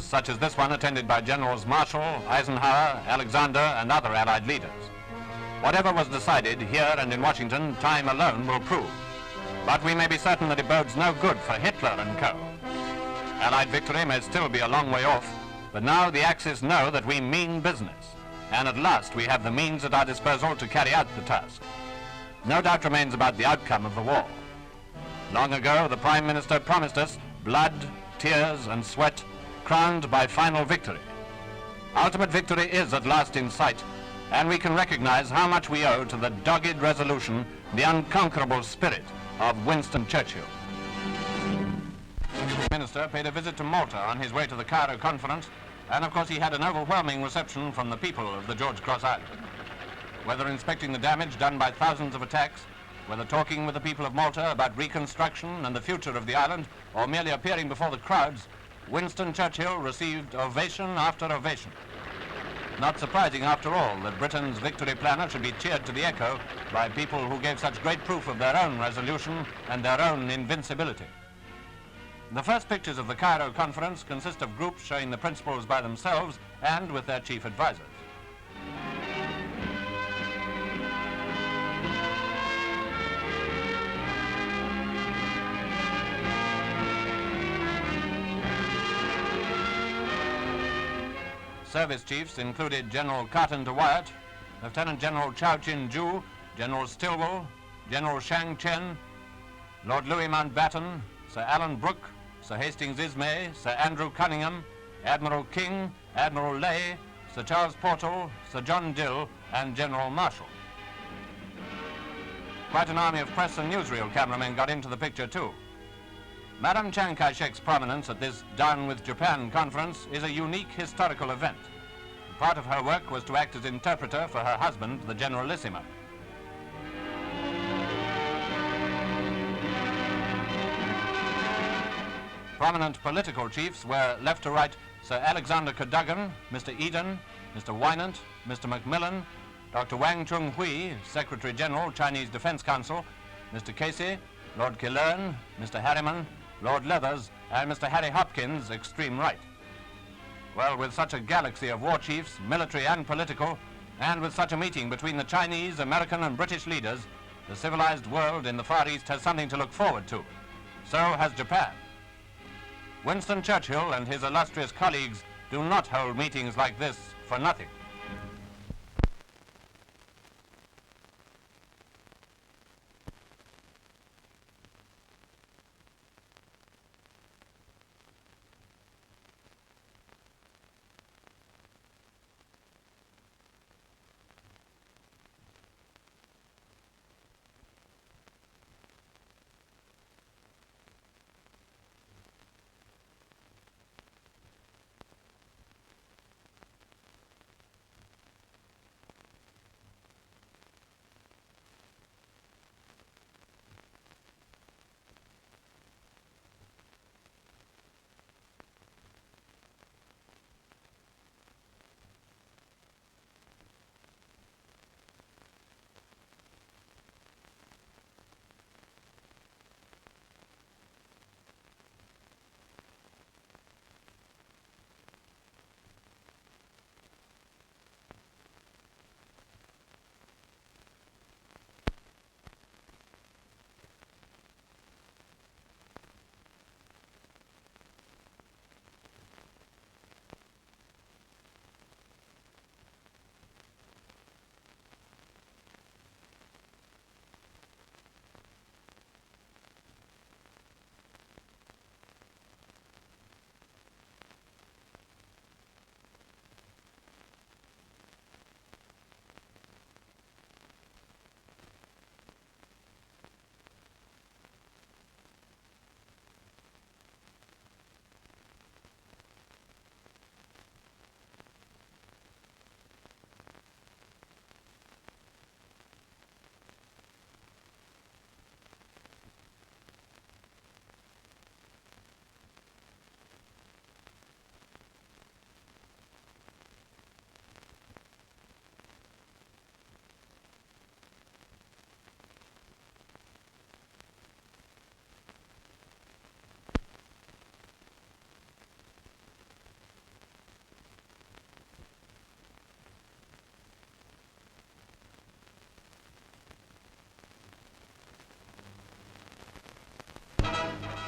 such as this one attended by Generals Marshall, Eisenhower, Alexander, and other Allied leaders. Whatever was decided here and in Washington, time alone will prove. But we may be certain that it bodes no good for Hitler and co. Allied victory may still be a long way off, but now the Axis know that we mean business, and at last we have the means at our disposal to carry out the task. No doubt remains about the outcome of the war. Long ago, the Prime Minister promised us blood, tears, and sweat, crowned by final victory. Ultimate victory is at last in sight, and we can recognize how much we owe to the dogged resolution, the unconquerable spirit of Winston Churchill. The Minister paid a visit to Malta on his way to the Cairo conference, and of course he had an overwhelming reception from the people of the George Cross Island. Whether inspecting the damage done by thousands of attacks, whether talking with the people of Malta about reconstruction and the future of the island, or merely appearing before the crowds, Winston Churchill received ovation after ovation. Not surprising, after all, that Britain's victory planner should be cheered to the echo by people who gave such great proof of their own resolution and their own invincibility. The first pictures of the Cairo conference consist of groups showing the principals by themselves and with their chief advisors. Service chiefs included General Carton Wyatt, Lieutenant General Chow Chin-ju, General Stilwell, General Shang Chen, Lord Louis Mountbatten, Sir Alan Brooke, Sir Hastings Ismay, Sir Andrew Cunningham, Admiral King, Admiral Ley, Sir Charles Portal, Sir John Dill, and General Marshall. Quite an army of press and newsreel cameramen got into the picture too. Madame Chiang Kai-shek's prominence at this Down with Japan conference is a unique historical event. Part of her work was to act as interpreter for her husband, the Generalissimo. Prominent political chiefs were, left to right, Sir Alexander Cadogan, Mr. Eden, Mr. Wynant, Mr. Macmillan, Dr. Wang Chung-hui, Secretary General, Chinese Defense Council, Mr. Casey, Lord Killern, Mr. Harriman, Lord Leathers, and Mr. Harry Hopkins, extreme right. Well, with such a galaxy of war chiefs, military and political, and with such a meeting between the Chinese, American, and British leaders, the civilized world in the Far East has something to look forward to. So has Japan. Winston Churchill and his illustrious colleagues do not hold meetings like this for nothing.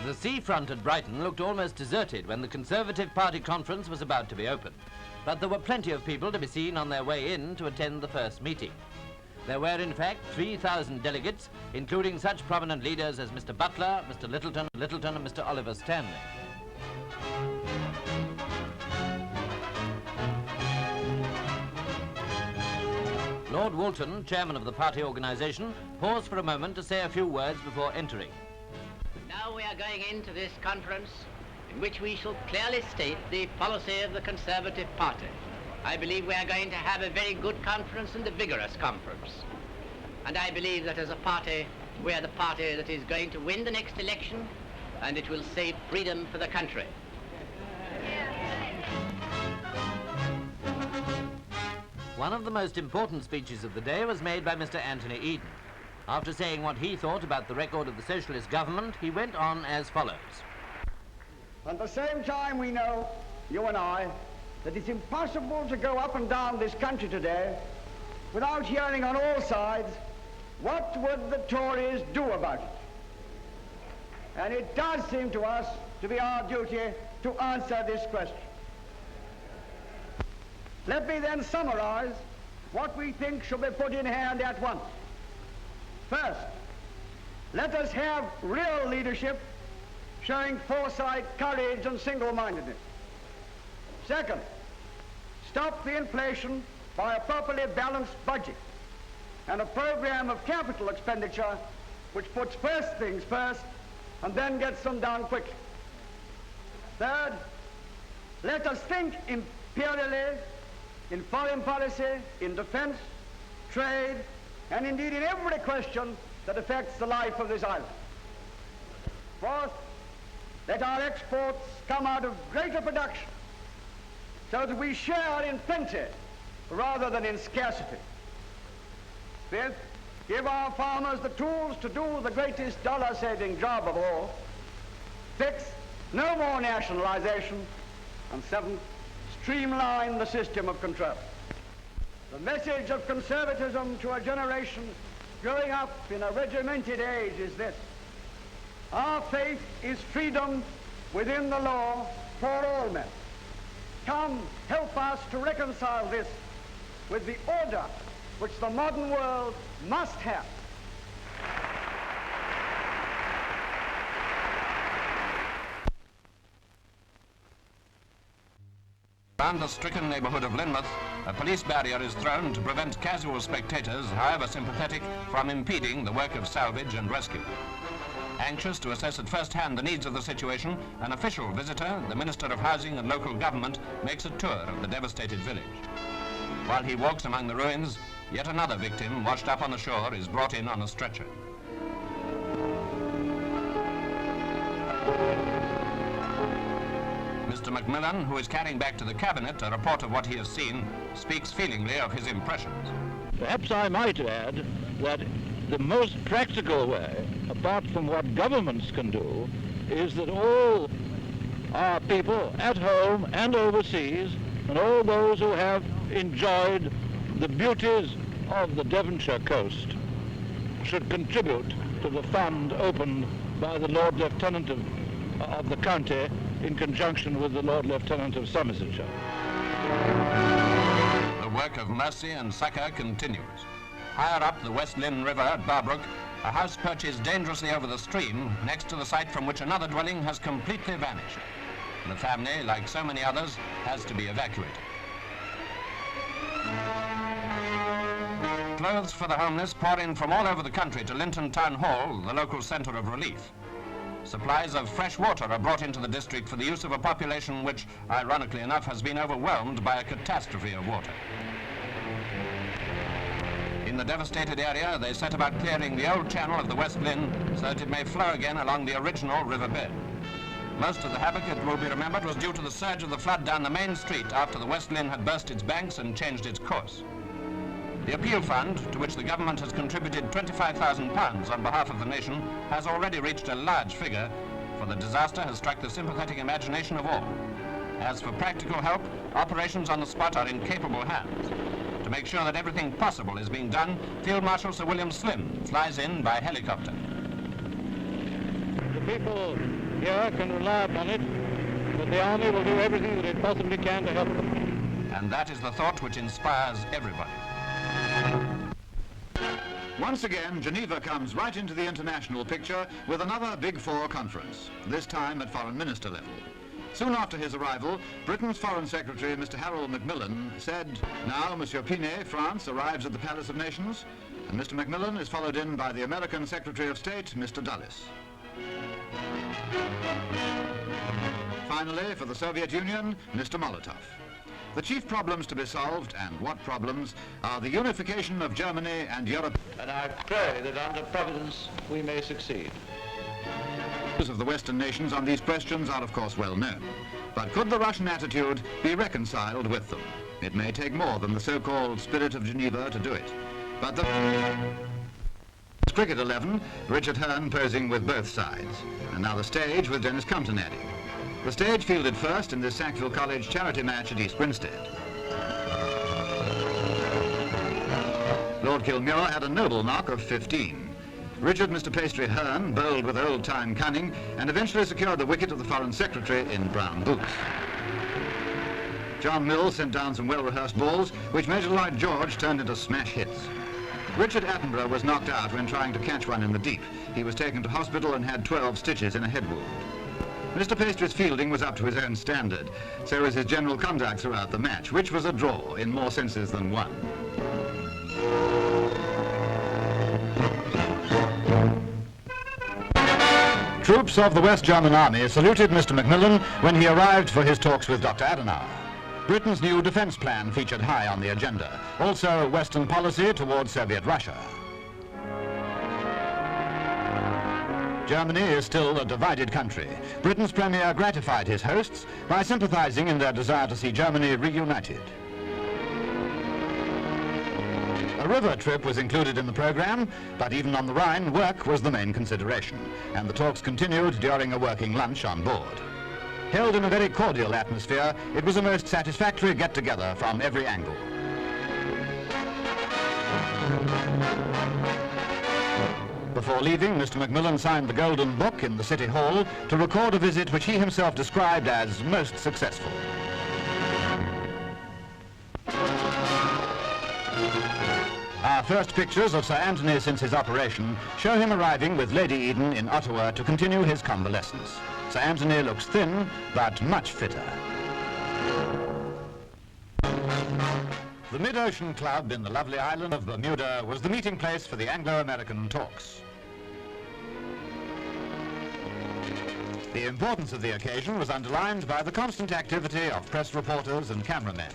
The seafront at Brighton looked almost deserted when the Conservative Party conference was about to be opened. But there were plenty of people to be seen on their way in to attend the first meeting. There were, in fact, 3,000 delegates, including such prominent leaders as Mr. Butler, Mr. Littleton, and Mr. Oliver Stanley. Lord Walton, chairman of the party organisation, paused for a moment to say a few words before entering. Now we are going into this conference in which we shall clearly state the policy of the Conservative Party. I believe we are going to have a very good conference and a vigorous conference. And I believe that as a party, we are the party that is going to win the next election, and it will save freedom for the country. One of the most important speeches of the day was made by Mr. Anthony Eden. After saying what he thought about the record of the socialist government, he went on as follows. At the same time, we know, you and I, that it's impossible to go up and down this country today without hearing on all sides, what would the Tories do about it? And it does seem to us to be our duty to answer this question. Let me then summarize what we think should be put in hand at once. First, let us have real leadership showing foresight, courage, and single-mindedness. Second, stop the inflation by a properly balanced budget and a program of capital expenditure which puts first things first and then gets them done quickly. Third, let us think imperially in foreign policy, in defense, trade, and indeed in every question that affects the life of this island. Fourth, let our exports come out of greater production so that we share in plenty rather than in scarcity. Fifth, give our farmers the tools to do the greatest dollar-saving job of all. Sixth, no more nationalization. And seventh, streamline the system of control. The message of conservatism to a generation growing up in a regimented age is this: our faith is freedom within the law for all men. Come, help us to reconcile this with the order which the modern world must have. Around the stricken neighbourhood of Lynmouth, a police barrier is thrown to prevent casual spectators, however sympathetic, from impeding the work of salvage and rescue. Anxious to assess at first hand the needs of the situation, an official visitor, the Minister of Housing and Local Government, makes a tour of the devastated village. While he walks among the ruins, yet another victim, washed up on the shore, is brought in on a stretcher. Mr. Macmillan, who is carrying back to the Cabinet a report of what he has seen, speaks feelingly of his impressions. Perhaps I might add that the most practical way, apart from what governments can do, is that all our people at home and overseas, and all those who have enjoyed the beauties of the Devonshire coast, should contribute to the fund opened by the Lord Lieutenant of the county in conjunction with the Lord Lieutenant of Somersetshire. The work of mercy and succour continues. Higher up the West Lynn River at Barbrook, a house perches dangerously over the stream next to the site from which another dwelling has completely vanished. The family, like so many others, has to be evacuated. Clothes for the homeless pour in from all over the country to Linton Town Hall, the local centre of relief. Supplies of fresh water are brought into the district for the use of a population which, ironically enough, has been overwhelmed by a catastrophe of water. In the devastated area, they set about clearing the old channel of the West Lynn so that it may flow again along the original riverbed. Most of the havoc, it will be remembered, was due to the surge of the flood down the main street after the West Lynn had burst its banks and changed its course. The appeal fund, to which the government has contributed £25,000 on behalf of the nation, has already reached a large figure, for the disaster has struck the sympathetic imagination of all. As for practical help, operations on the spot are in capable hands. To make sure that everything possible is being done, Field Marshal Sir William Slim flies in by helicopter. The people here can rely upon it that the army will do everything that it possibly can to help them. And that is the thought which inspires everybody. Once again, Geneva comes right into the international picture with another Big Four conference, this time at Foreign Minister level. Soon after his arrival, Britain's Foreign Secretary, Mr. Harlow Macmillan, said, "Now, Monsieur Pinet, France, arrives at the Palace of Nations, and Mr. Macmillan is followed in by the American Secretary of State, Mr. Dulles. Finally, for the Soviet Union, Mr. Molotov. The chief problems to be solved, and what problems, are the unification of Germany and Europe. And I pray that under Providence we may succeed. The views of the Western nations on these questions are of course well known. But could the Russian attitude be reconciled with them? It may take more than the so-called spirit of Geneva to do it. But the cricket 11, Richard Hearn posing with both sides. And now the stage with Dennis Compton adding. The stage fielded first in this Sackville College charity match at East Grinstead. Lord Kilmuir had a noble knock of 15. Richard Mr. Pastry Hearn bowled with old-time cunning and eventually secured the wicket of the Foreign Secretary in brown boots. John Mills sent down some well-rehearsed balls, which Major Lloyd George turned into smash hits. Richard Attenborough was knocked out when trying to catch one in the deep. He was taken to hospital and had 12 stitches in a head wound. Mr. Pastry's fielding was up to his own standard, so was his general conduct throughout the match, which was a draw in more senses than one. Troops of the West German Army saluted Mr. Macmillan when he arrived for his talks with Dr. Adenauer. Britain's new defense plan featured high on the agenda, also Western policy towards Soviet Russia. Germany is still a divided country. Britain's Premier gratified his hosts by sympathizing in their desire to see Germany reunited. A river trip was included in the program, but even on the Rhine, work was the main consideration, and the talks continued during a working lunch on board. Held in a very cordial atmosphere, it was a most satisfactory get-together from every angle. Before leaving, Mr. Macmillan signed the Golden Book in the City Hall to record a visit which he himself described as most successful. Our first pictures of Sir Anthony since his operation show him arriving with Lady Eden in Ottawa to continue his convalescence. Sir Anthony looks thin, but much fitter. The Mid-Ocean Club in the lovely island of Bermuda was the meeting place for the Anglo-American talks. The importance of the occasion was underlined by the constant activity of press reporters and cameramen.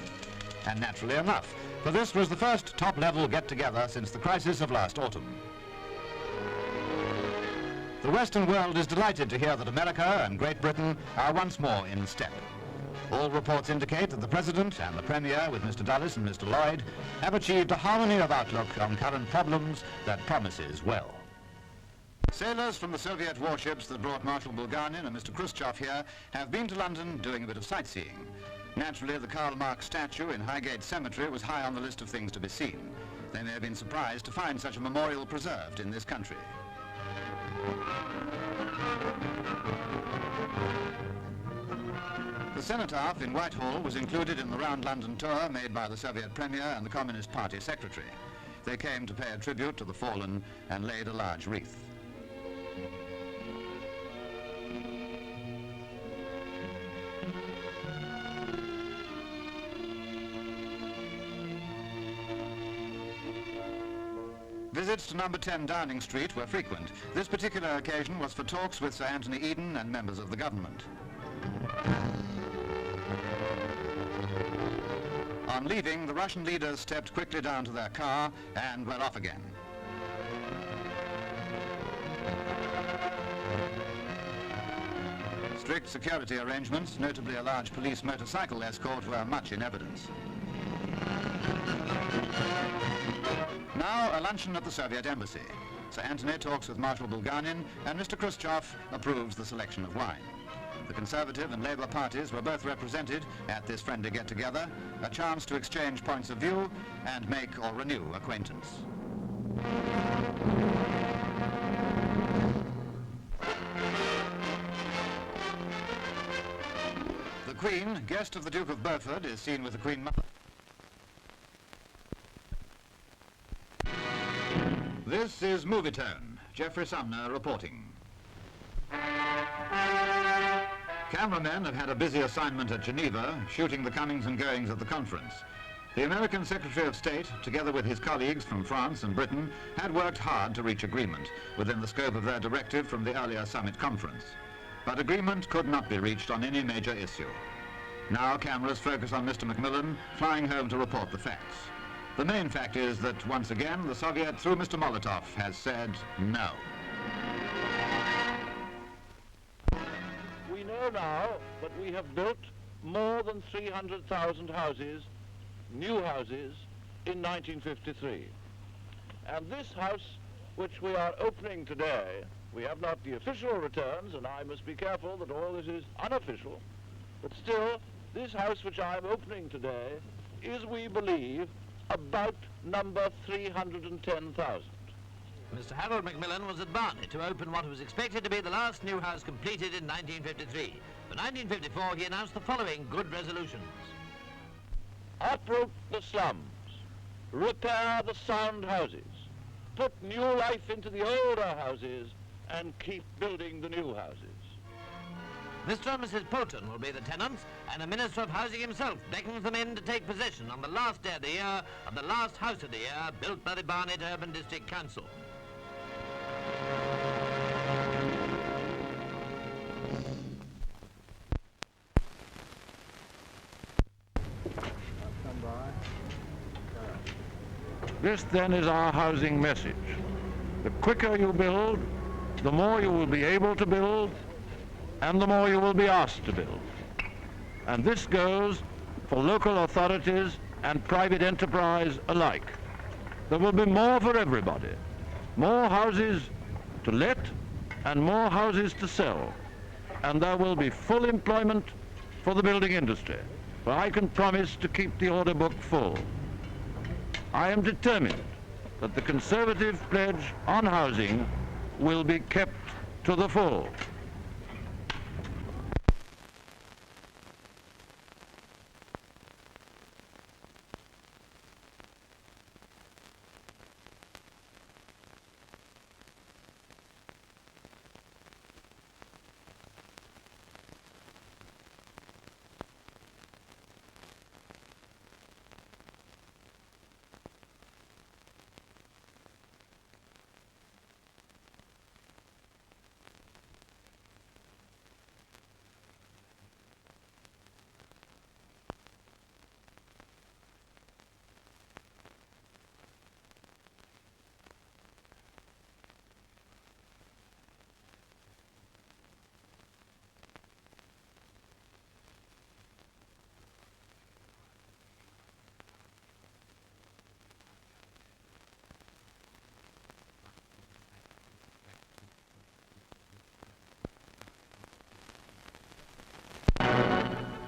And naturally enough, for this was the first top-level get-together since the crisis of last autumn. The Western world is delighted to hear that America and Great Britain are once more in step. All reports indicate that the President and the Premier, with Mr. Dulles and Mr. Lloyd, have achieved a harmony of outlook on current problems that promises well. Sailors from the Soviet warships that brought Marshal Bulganin and Mr. Khrushchev here have been to London doing a bit of sightseeing. Naturally, the Karl Marx statue in Highgate Cemetery was high on the list of things to be seen. They may have been surprised to find such a memorial preserved in this country. The cenotaph in Whitehall was included in the round London tour made by the Soviet Premier and the Communist Party Secretary. They came to pay a tribute to the fallen and laid a large wreath. Visits to number 10 Downing Street were frequent. This particular occasion was for talks with Sir Anthony Eden and members of the government. On leaving, the Russian leaders stepped quickly down to their car and were off again. Strict security arrangements, notably a large police motorcycle escort, were much in evidence. Now, a luncheon at the Soviet embassy. Sir Anthony talks with Marshal Bulganin, and Mr. Khrushchev approves the selection of wine. The Conservative and Labour parties were both represented at this friendly get-together, a chance to exchange points of view and make or renew acquaintance. Queen, guest of the Duke of Beaufort, is seen with the Queen Mother. This is Movietone. Geoffrey Sumner reporting. Cameramen have had a busy assignment at Geneva, shooting the comings and goings of the conference. The American Secretary of State, together with his colleagues from France and Britain, had worked hard to reach agreement within the scope of their directive from the earlier summit conference. But agreement could not be reached on any major issue. Now cameras focus on Mr. Macmillan, flying home to report the facts. The main fact is that, once again, the Soviet, through Mr. Molotov, has said no. We know now that we have built more than 300,000 houses, new houses, in 1953. And this house, which we are opening today, we have not the official returns, and I must be careful that all this is unofficial, but still, this house which I am opening today is, we believe, about number 310,000. Mr. Harold Macmillan was at Barnet to open what was expected to be the last new house completed in 1953. For 1954, he announced the following good resolutions. Uproot the slums, repair the sound houses, put new life into the older houses, and keep building the new houses. Mr. and Mrs. Poulton will be the tenants, and the Minister of Housing himself beckons them in to take possession on the last day of the year of the last house of the year built by the Barnet Urban District Council. This then is our housing message. The quicker you build, the more you will be able to build, and the more you will be asked to build. And this goes for local authorities and private enterprise alike. There will be more for everybody. More houses to let and more houses to sell. And there will be full employment for the building industry, for I can promise to keep the order book full. I am determined that the Conservative pledge on housing will be kept to the full.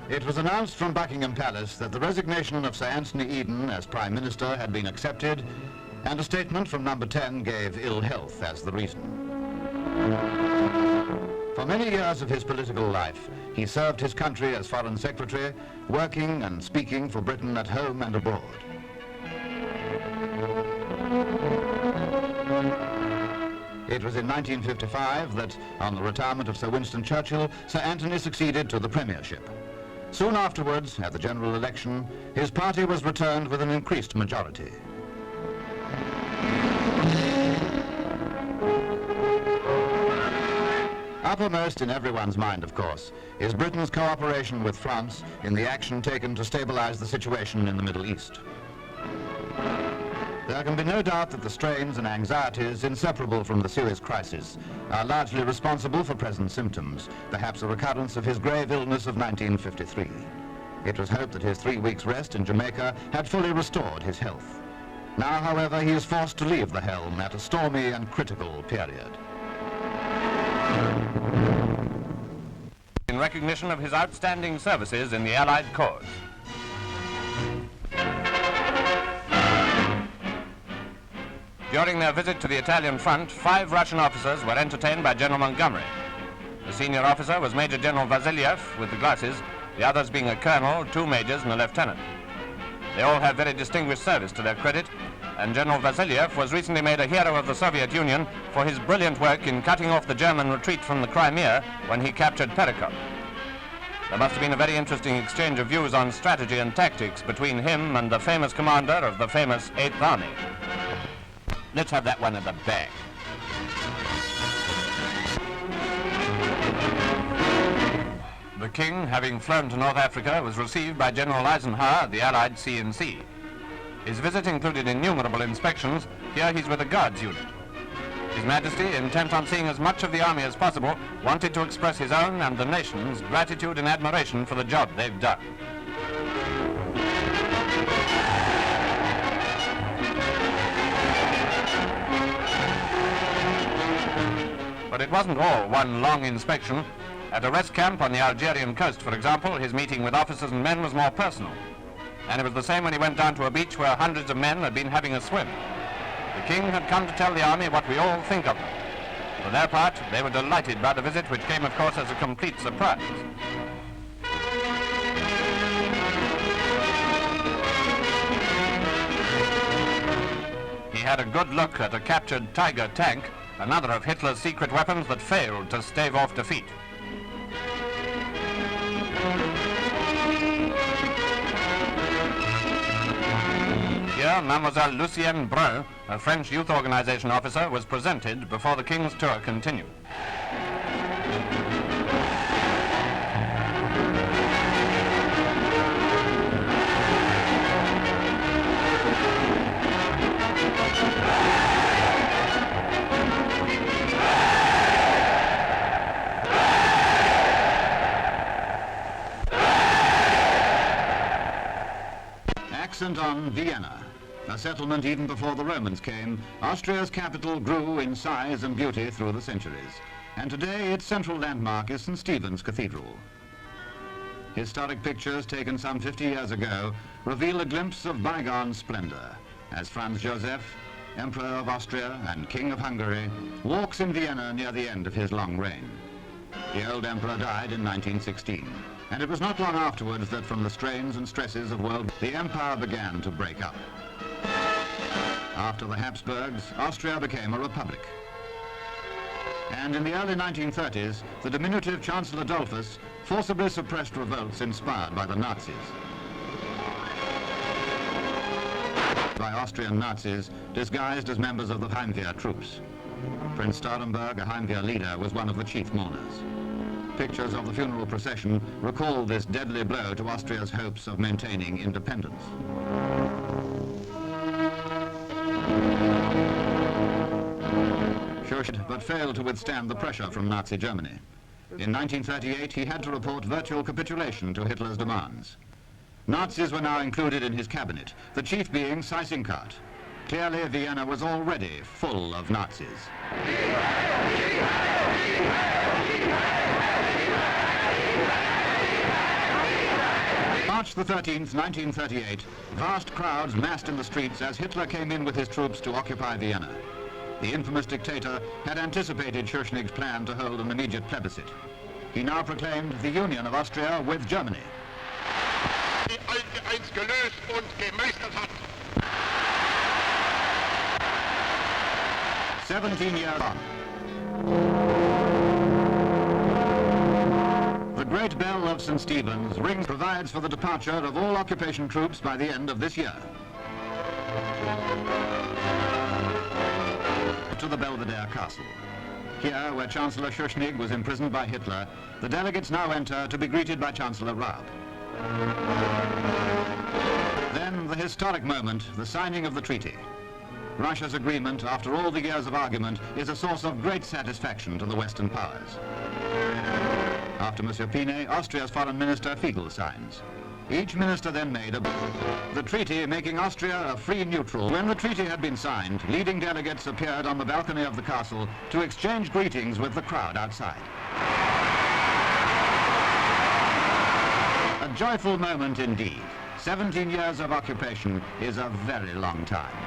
It was announced from Buckingham Palace that the resignation of Sir Anthony Eden as Prime Minister had been accepted, and a statement from Number 10 gave ill health as the reason. For many years of his political life, he served his country as Foreign Secretary, working and speaking for Britain at home and abroad. It was in 1955 that, on the retirement of Sir Winston Churchill, Sir Anthony succeeded to the premiership. Soon afterwards, at the general election, his party was returned with an increased majority. Uppermost in everyone's mind, of course, is Britain's cooperation with France in the action taken to stabilize the situation in the Middle East. There can be no doubt that the strains and anxieties inseparable from the Suez crisis are largely responsible for present symptoms, perhaps a recurrence of his grave illness of 1953. It was hoped that his 3 weeks' rest in Jamaica had fully restored his health. Now, however, he is forced to leave the helm at a stormy and critical period. In recognition of his outstanding services in the Allied cause. During their visit to the Italian front, 5 Russian officers were entertained by General Montgomery. The senior officer was Major General Vasilyev with the glasses, the others being a colonel, 2 majors, and a lieutenant. They all had very distinguished service to their credit, and General Vasiliev was recently made a hero of the Soviet Union for his brilliant work in cutting off the German retreat from the Crimea when he captured Perikop. There must have been a very interesting exchange of views on strategy and tactics between him and the famous commander of the famous 8th Army. Let's have that one in the bag. The king, having flown to North Africa, was received by General Eisenhower at the Allied C&C. His visit included innumerable inspections. Here he's with a guards unit. His Majesty, intent on seeing as much of the army as possible, wanted to express his own and the nation's gratitude and admiration for the job they've done. But it wasn't all one long inspection. At a rest camp on the Algerian coast, for example, his meeting with officers and men was more personal. And it was the same when he went down to a beach where hundreds of men had been having a swim. The king had come to tell the army what we all think of them. For their part, they were delighted by the visit, which came, of course, as a complete surprise. He had a good look at a captured Tiger tank, another of Hitler's secret weapons that failed to stave off defeat. Here, Mademoiselle Lucienne Brun, a French youth organization officer, was presented before the king's tour continued. Accent on Vienna. A settlement even before the Romans came, Austria's capital grew in size and beauty through the centuries. And today its central landmark is St. Stephen's Cathedral. Historic pictures taken some 50 years ago reveal a glimpse of bygone splendor as Franz Joseph, Emperor of Austria and King of Hungary, walks in Vienna near the end of his long reign. The old emperor died in 1916. And it was not long afterwards that from the strains and stresses of the empire began to break up. After the Habsburgs, Austria became a republic. And in the early 1930s, the diminutive Chancellor Adolphus forcibly suppressed revolts inspired by the Nazis. By Austrian Nazis disguised as members of the Heimwehr troops. Prince Starhemberg, a Heimwehr leader, was one of the chief mourners. Pictures of the funeral procession recall this deadly blow to Austria's hopes of maintaining independence. Churchill but failed to withstand the pressure from Nazi Germany. In 1938, he had to report virtual capitulation to Hitler's demands. Nazis were now included in his cabinet, the chief being Seyss-Inquart. Clearly, Vienna was already full of Nazis. March the 13th, 1938, vast crowds massed in the streets as Hitler came in with his troops to occupy Vienna. The infamous dictator had anticipated Schuschnigg's plan to hold an immediate plebiscite. He now proclaimed the union of Austria with Germany. Die Alte einst gelöst und gemeistert hat. 17 years on. The great bell of St. Stephen's rings provides for the departure of all occupation troops by the end of this year. To the Belvedere Castle. Here, where Chancellor Schuschnigg was imprisoned by Hitler, the delegates now enter to be greeted by Chancellor Raab. Then the historic moment, the signing of the treaty. Russia's agreement, after all the years of argument, is a source of great satisfaction to the Western powers. After Monsieur Pinet, Austria's foreign minister Fiegel signs. Each minister then made the treaty making Austria a free neutral. When the treaty had been signed, leading delegates appeared on the balcony of the castle to exchange greetings with the crowd outside. A joyful moment indeed. 17 years of occupation is a very long time.